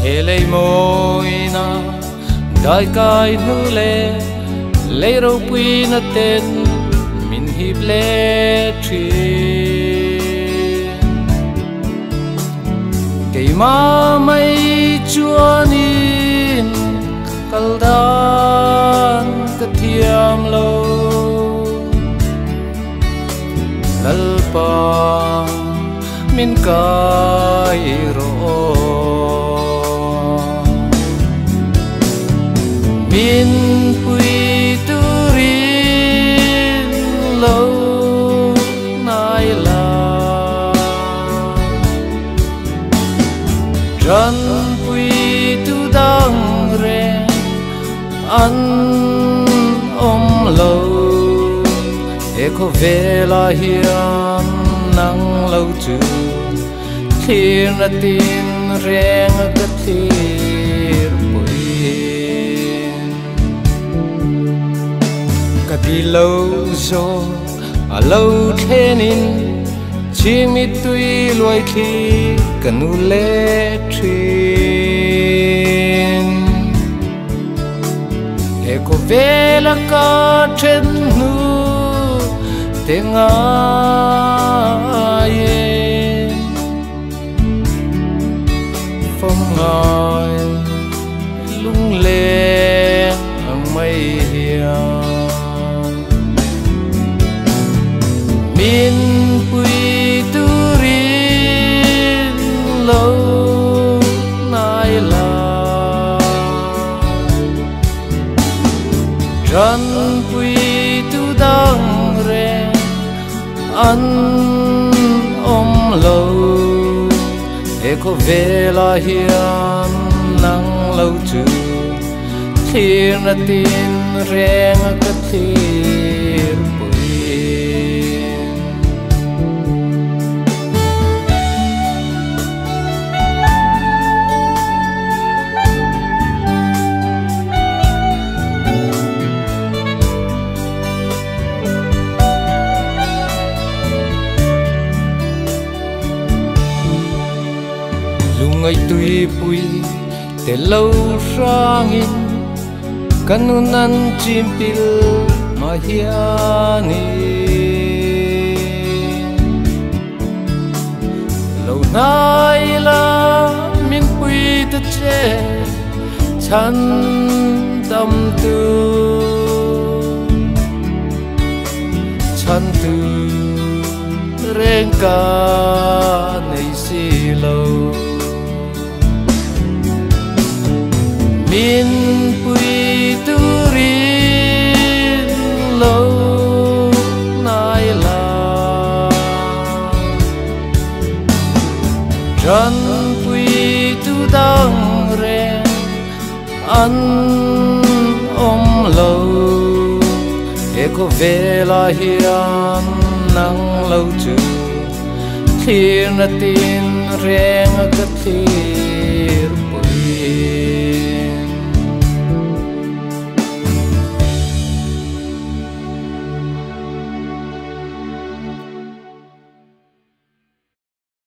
hele moina dai kai nu le ro pui na ten min hip le tri ke ma mai chuanin kaldan ka thiam lo lalpa min kai ro min pui turin lo nai la ran pui tu dang re an lo e ko vela hiam nang lo chu thir na tin reng ka thir puin ka bi lo zo a lo thenin ching mi tui loi khi kanu le thin e ko vela ka then nu tenga ye phong ngồi lung lên mây hiền min pui turin lâu nai la ran pui tu dang re an lo e ko vela hiam nang lo chu thir na tin reng ka thir puin lungai tui pui te lo rangin kanunan chimpil mahiani lo nai la min pui te che chan tam tu reng ka nei si lo min pui turin lo nai la ran pui tu dang re an lo e ko vela hiam nang lo chu thir na tin reng ka thir puin